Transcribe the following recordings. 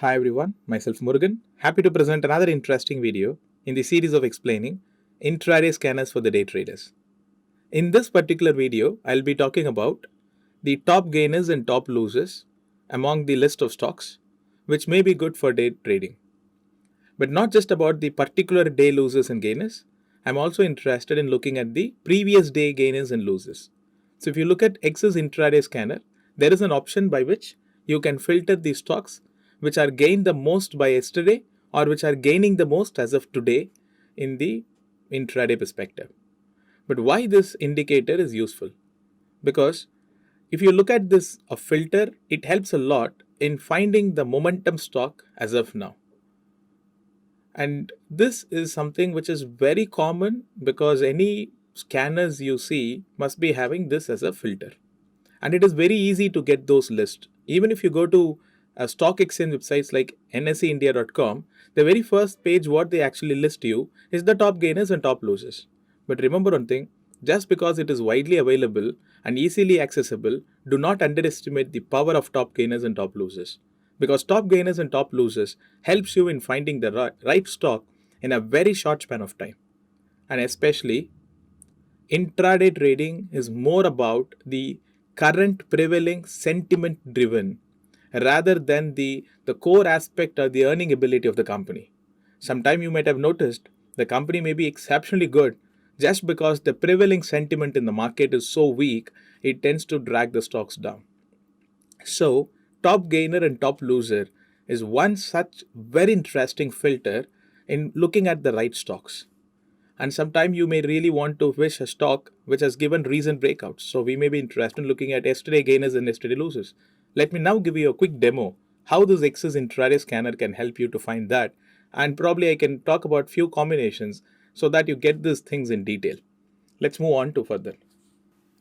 Hi everyone, myself Murugan. Happy to present another interesting video in the series of explaining intraday scanners for the day traders. In this particular video, I'll be talking about the top gainers and top losers among the list of stocks, which may be good for day trading. But not just about the particular day losers and gainers, I'm also interested in looking at the previous day gainers and losers. So if you look at EQSIS intraday scanner, there is an option by which you can filter the stocks which are gained the most by yesterday or which are gaining the most as of today in the intraday perspective. But why this indicator is useful? Because if you look at this a filter, it helps a lot in finding the momentum stock as of now. And this is something which is very common because any scanners you see must be having this as a filter. And it is very easy to get those lists. Even if you go to stock exchange websites like nseindia.com, the very first page what they actually list you is the top gainers and top losers. But remember one thing, just because it is widely available and easily accessible, do not underestimate the power of top gainers and top losers. Because top gainers and top losers helps you in finding the right stock in a very short span of time. And especially intraday trading is more about the current prevailing sentiment driven rather than the core aspect or the earning ability of the company. Sometime you might have noticed the company may be exceptionally good just because the prevailing sentiment in the market is so weak, it tends to drag the stocks down. So, top gainer and top loser is one such very interesting filter in looking at the right stocks. And sometime you may really want to wish a stock which has given recent breakouts. So we may be interested in looking at yesterday gainers and yesterday losers. Let me now give you a quick demo how this EQSIS intraday scanner can help you to find that. And probably I can talk about few combinations so that you get these things in detail. Let's move on to further.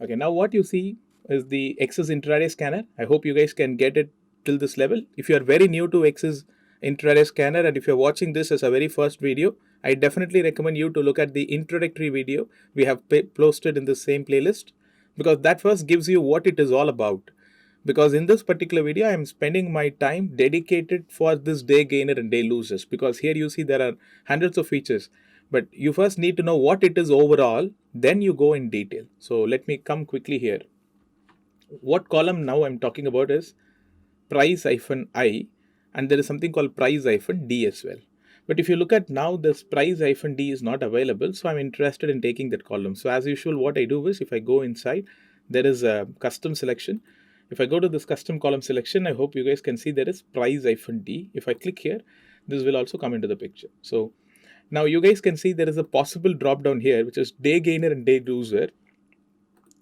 Okay, now what you see is the EQSIS intraday scanner. I hope you guys can get it till this level. If you are very new to EQSIS intraday scanner and if you're watching this as a very first video, I definitely recommend you to look at the introductory video we have posted in the same playlist, because that first gives you what it is all about. Because in this particular video, I am spending my time dedicated for this day gainer and day losers, because here you see there are hundreds of features, but you first need to know what it is overall, then you go in detail. So let me come quickly here. What column now I'm talking about is price-I, and there is something called price-D as well. But if you look at now, this price-D is not available, so I'm interested in taking that column. So as usual, what I do is if I go inside, there is a custom selection. If I go to this custom column selection, I hope you guys can see there is price-D. If I click here, this will also come into the picture. So now you guys can see there is a possible drop down here, which is day gainer and day loser.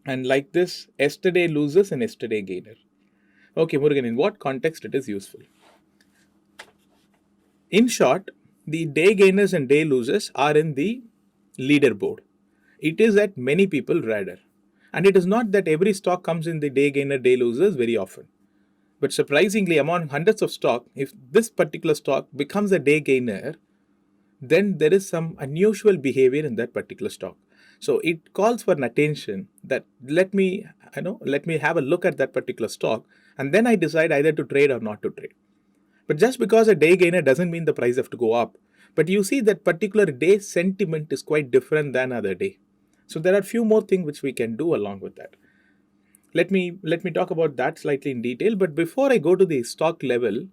And like this, yesterday losers and yesterday gainer. Okay, Murugan, in what context it is useful? In short, the day gainers and day losers are in the leaderboard. It is at many people radar. And it is not that every stock comes in the day gainer, day losers very often. But surprisingly, among hundreds of stock, if this particular stock becomes a day gainer, then there is some unusual behavior in that particular stock. So it calls for an attention that let me have a look at that particular stock, and then I decide either to trade or not to trade. But just because a day gainer doesn't mean the price have to go up. But you see that particular day sentiment is quite different than other day. So there are few more things which we can do along with that. Let me talk about that slightly in detail. But before I go to the stock level,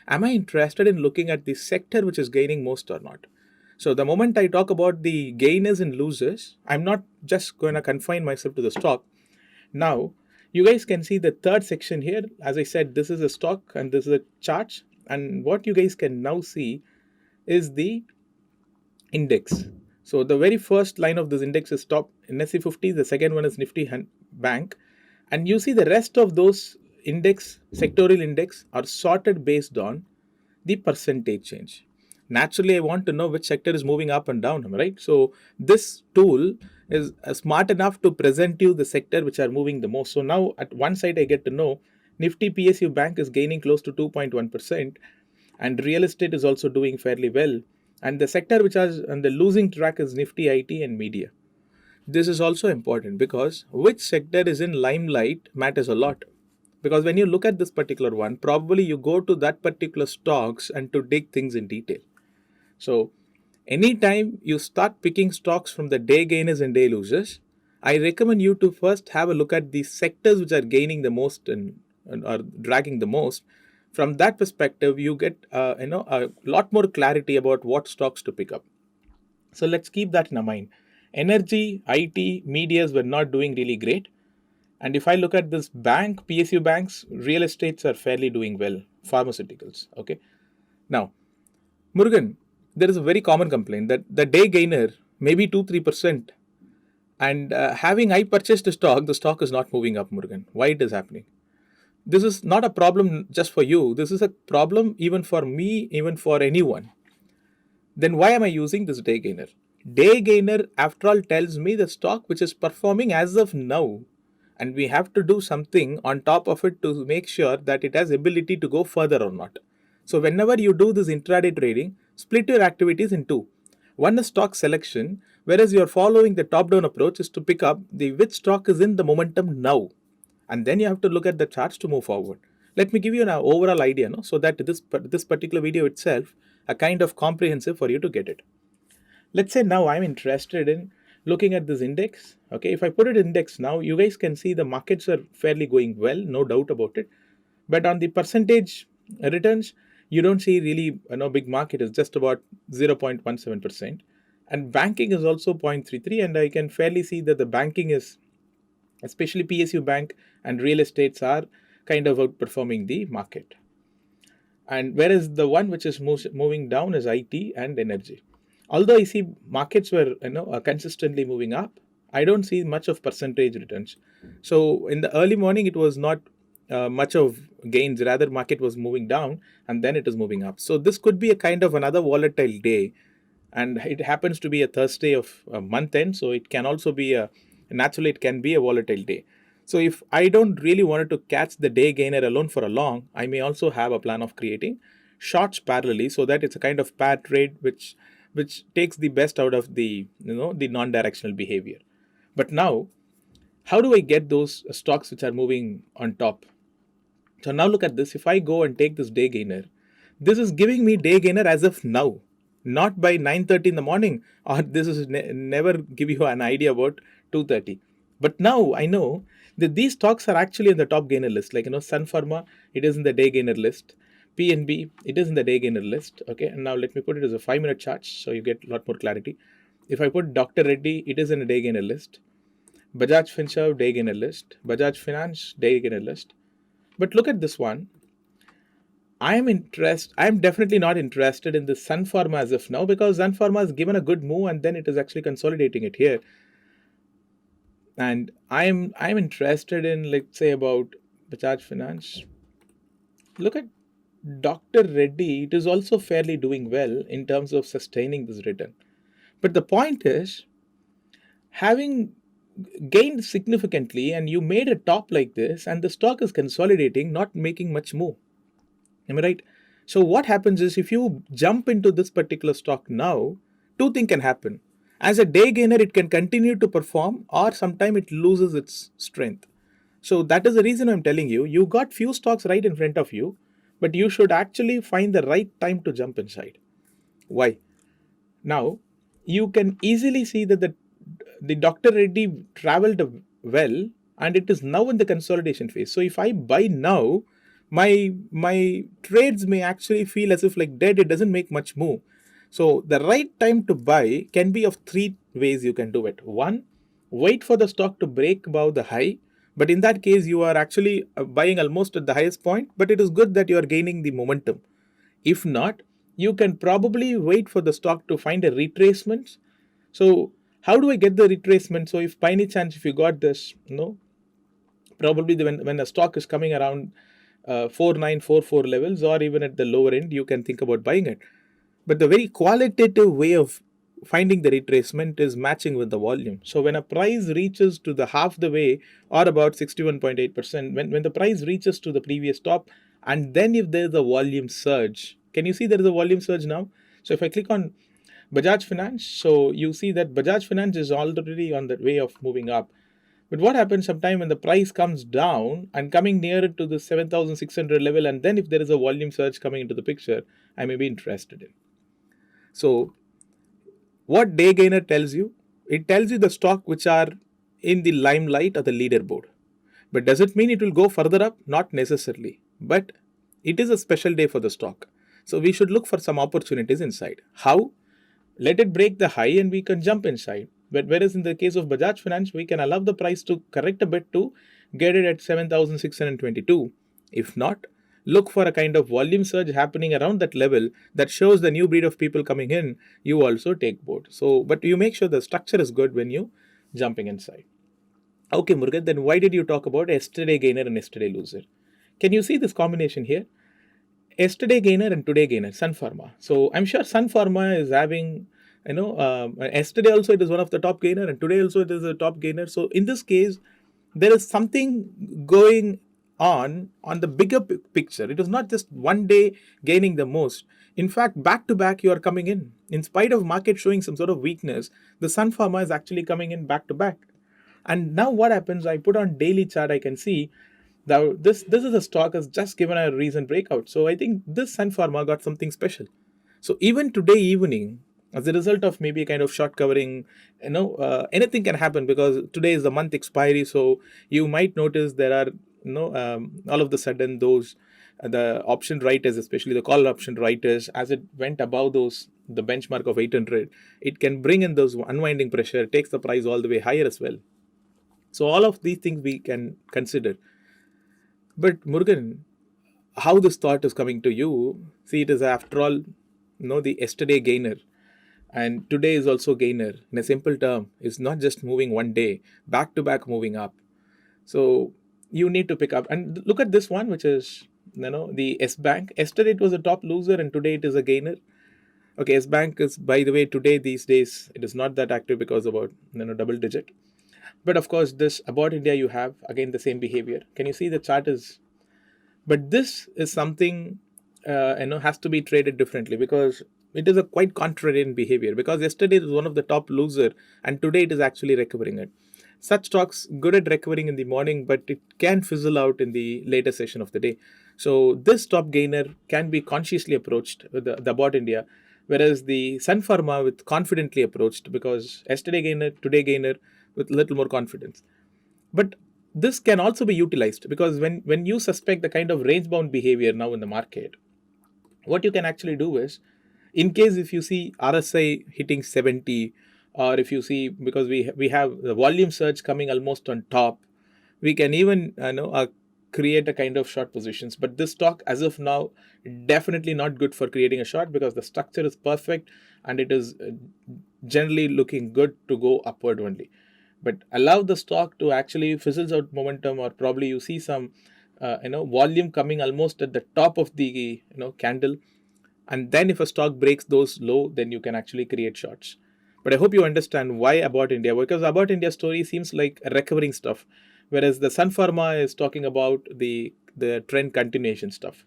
am I interested in looking at the sector which is gaining most or not? So the moment I talk about the gainers and losers, I'm not just going to confine myself to the stock. Now, you guys can see the third section here. As I said, this is a stock and this is a chart. And what you guys can now see is the index. So the very first line of this index is top NSE 50. The second one is Nifty Bank. And you see the rest of those index, sectorial index, are sorted based on the percentage change. Naturally, I want to know which sector is moving up and down, right? So this tool is smart enough to present you the sector which are moving the most. So now at one side, I get to know Nifty PSU Bank is gaining close to 2.1%, and real estate is also doing fairly well. And the sector which is on the losing track is Nifty IT and media. This is also important because which sector is in limelight matters a lot. Because when you look at this particular one, probably you go to that particular stocks and to dig things in detail. So anytime you start picking stocks from the day gainers and day losers, I recommend you to first have a look at the sectors which are gaining the most and are dragging the most. From that perspective, you get a lot more clarity about what stocks to pick up. So let's keep that in mind. Energy, IT, medias were not doing really great. And if I look at this bank, PSU banks, real estates are fairly doing well. Pharmaceuticals. Okay. Now, Murugan, there is a very common complaint that the day gainer maybe 2-3%, and having I purchased the stock is not moving up, Murugan. Why it is happening? This is not a problem just for you. This is a problem even for me, even for anyone. Then why am I using this day gainer? Day gainer, after all, tells me the stock which is performing as of now, and we have to do something on top of it to make sure that it has ability to go further or not. So whenever you do this intraday trading, split your activities in two. One is stock selection, whereas you're following the top-down approach is to pick up the which stock is in the momentum now, and then you have to look at the charts to move forward. Let me give you an overall idea, no? So that this particular video itself a kind of comprehensive for you to get it. Let's say now I'm interested in looking at this index. Okay, if I put it index now, you guys can see the markets are fairly going well, no doubt about it. But on the percentage returns, you don't see really big market is just about 0.17%. And banking is also 0.33, and I can fairly see that the banking is, especially PSU bank and real estates, are kind of outperforming the market. And whereas the one which is moving down is IT and energy. Although I see markets were consistently moving up, I don't see much of percentage returns. So in the early morning, it was not much of gains. Rather, market was moving down and then it is moving up. So this could be a kind of another volatile day, and it happens to be a Thursday of a month end. So it can also be naturally it can be a volatile day. So if I don't really wanted to catch the day gainer alone for a long, I may also have a plan of creating shorts parallelly, so that it's a kind of pair trade which takes the best out of the the non-directional behavior. But now, how do I get those stocks which are moving on top? So now look at this. If I go and take this day gainer, this is giving me day gainer as of now, not by 9:30 in the morning, or this is never give you an idea about 2:30. But now I know that these stocks are actually in the top gainer list. Like Sun Pharma, it is in the day gainer list. PNB, it is in the day gainer list. Okay, and now let me put it as a 5-minute chart so you get a lot more clarity. If I put Dr. Reddy, it is in a day gainer list. Bajaj Finserv, day gainer list. Bajaj Finance, day gainer list. But look at this one. I am definitely not interested in the Sun Pharma as of now, because Sun Pharma has given a good move and then it is actually consolidating it here. And I'm interested in, let's say, about Bajaj Finance. Look at Dr. Reddy. It is also fairly doing well in terms of sustaining this return. But the point is, having gained significantly and you made a top like this and the stock is consolidating, not making much move. Am I right? So what happens is, if you jump into this particular stock now, two things can happen. As a day gainer, it can continue to perform, or sometime it loses its strength. So that is the reason I'm telling you, you got few stocks right in front of you, but you should actually find the right time to jump inside. Why? Now, you can easily see that the Dr. Reddy traveled well and it is now in the consolidation phase. So if I buy now, my trades may actually feel as if like dead, it doesn't make much move. So the right time to buy can be of three ways you can do it. One, wait for the stock to break above the high, but in that case you are actually buying almost at the highest point, but it is good that you are gaining the momentum. If not, you can probably wait for the stock to find a retracement. So how do I get the retracement? So if by any chance if you got this, probably when a stock is coming around 4944 levels, or even at the lower end, you can think about buying it. But the very qualitative way of finding the retracement is matching with the volume. So when a price reaches to the half the way, or about 61.8%, when the price reaches to the previous top, and then if there is a volume surge, can you see there is a volume surge now? So if I click on Bajaj Finance, so you see that Bajaj Finance is already on the way of moving up. But what happens sometime when the price comes down and coming nearer to the 7,600 level, and then if there is a volume surge coming into the picture, I may be interested in. So, what day gainer tells you? It tells you the stock which are in the limelight or the leaderboard. But does it mean it will go further up? Not necessarily. But it is a special day for the stock. So we should look for some opportunities inside. How? Let it break the high and we can jump inside. But whereas in the case of Bajaj Finance, we can allow the price to correct a bit to get it at 7,622. If not, look for a kind of volume surge happening around that level that shows the new breed of people coming in. You also take board. So, but you make sure the structure is good when you jumping inside. Okay, Murugan, then why did you talk about yesterday gainer and yesterday loser? Can you see this combination here? Yesterday gainer and today gainer, Sun Pharma. So I'm sure Sun Pharma is having, yesterday also it is one of the top gainer and today also it is a top gainer. So in this case, there is something going on the bigger picture. It is not just one day gaining the most. In fact, back to back, you are coming in. In spite of market showing some sort of weakness, the Sun Pharma is actually coming in back to back. And now what happens? I put on daily chart. I can see that this is a stock has just given a recent breakout. So I think this Sun Pharma got something special. So even today evening, as a result of maybe a kind of short covering, anything can happen because today is the month expiry. So you might notice there are all of the sudden those the option writers, especially the call option writers, as it went above those the benchmark of 800, it can bring in those unwinding pressure, takes the price all the way higher as well. So all of these things we can consider. But Murugan, how this thought is coming to you? See, it is after all, the yesterday gainer, and today is also gainer. In a simple term, it's not just moving one day, back to back moving up. So you need to pick up and look at this one, which is the S Bank. Yesterday it was a top loser, and today it is a gainer. Okay, S Bank is, by the way, today these days it is not that active because about double digit. But of course, this about India, you have again the same behavior. Can you see the chart is? But this is something has to be traded differently because it is a quite contrarian behavior. Because yesterday it was one of the top loser, and today it is actually recovering it. Such stocks good at recovering in the morning, but it can fizzle out in the later session of the day. So this top gainer can be consciously approached with the about India, whereas the Sun Pharma with confidently approached because yesterday gainer, today gainer with little more confidence. But this can also be utilized because when you suspect the kind of range bound behavior now in the market, what you can actually do is, in case if you see RSI hitting 70, or if you see because we have the volume surge coming almost on top, we can even create a kind of short positions. But this stock as of now definitely not good for creating a short because the structure is perfect and it is generally looking good to go upward only. But allow the stock to actually fizzles out momentum, or probably you see some volume coming almost at the top of the candle, and then if a stock breaks those low, then you can actually create shorts. But I hope you understand why about India, because about India story seems like recovering stuff, whereas the Sun Pharma is talking about the trend continuation stuff.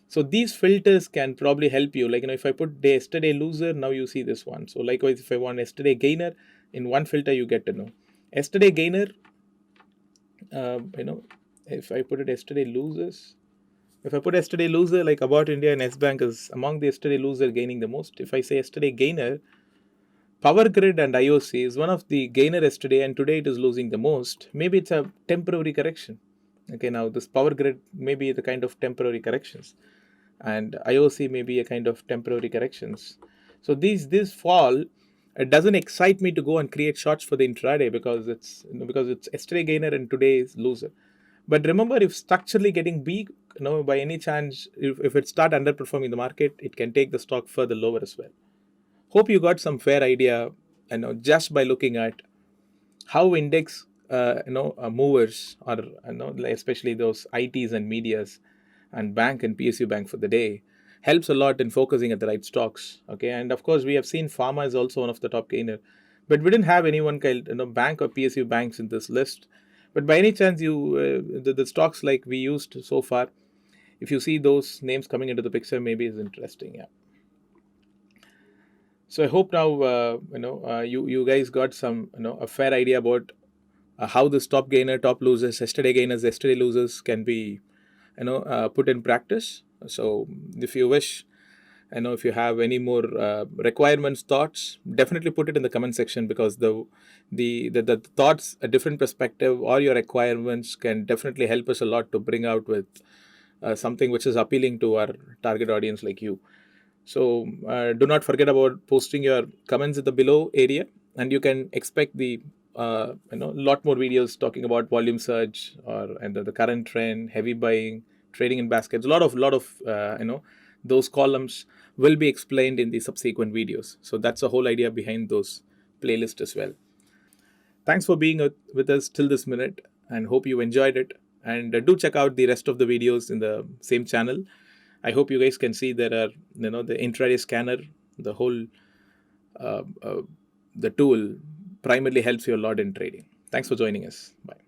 So these filters can probably help you. Like if I put the yesterday loser, now you see this one. So likewise, if I want yesterday gainer, in one filter you get to know yesterday gainer. If I put it yesterday losers, if I put yesterday loser, like about India and S Bank is among the yesterday loser gaining the most. If I say yesterday gainer, Power Grid and IOC is one of the gainer yesterday, and today it is losing the most. Maybe it's a temporary correction. Okay, now this Power Grid may be the kind of temporary corrections, and IOC may be a kind of temporary corrections. So these fall. It doesn't excite me to go and create shorts for the intraday because it's yesterday gainer and today is loser. But remember, if structurally getting big, by any chance, if it start underperforming the market, it can take the stock further lower as well. Hope you got some fair idea, just by looking at how index, movers, or like especially those ITs and medias, and bank and PSU bank for the day, helps a lot in focusing at the right stocks. Okay, and of course we have seen pharma is also one of the top gainer, but we didn't have anyone kind bank or PSU banks in this list. But by any chance, the stocks like we used so far, if you see those names coming into the picture, maybe is interesting. Yeah. So I hope now you guys got some a fair idea about how this top gainer, top losers, yesterday gainers, yesterday losers can be, put in practice. So if you wish, if you have any more requirements, thoughts, definitely put it in the comment section, because the thoughts, a different perspective, or your requirements can definitely help us a lot to bring out with something which is appealing to our target audience like you. So do not forget about posting your comments in the below area, and you can expect the lot more videos talking about volume surge, or and the current trend, heavy buying, trading in baskets. A lot of those columns will be explained in the subsequent videos. So that's the whole idea behind those playlists as well. Thanks for being with us till this minute, and hope you enjoyed it. And do check out the rest of the videos in the same channel. I hope you guys can see there are, the intraday scanner, the whole, uh, uh, the tool primarily helps you a lot in trading. Thanks for joining us. Bye.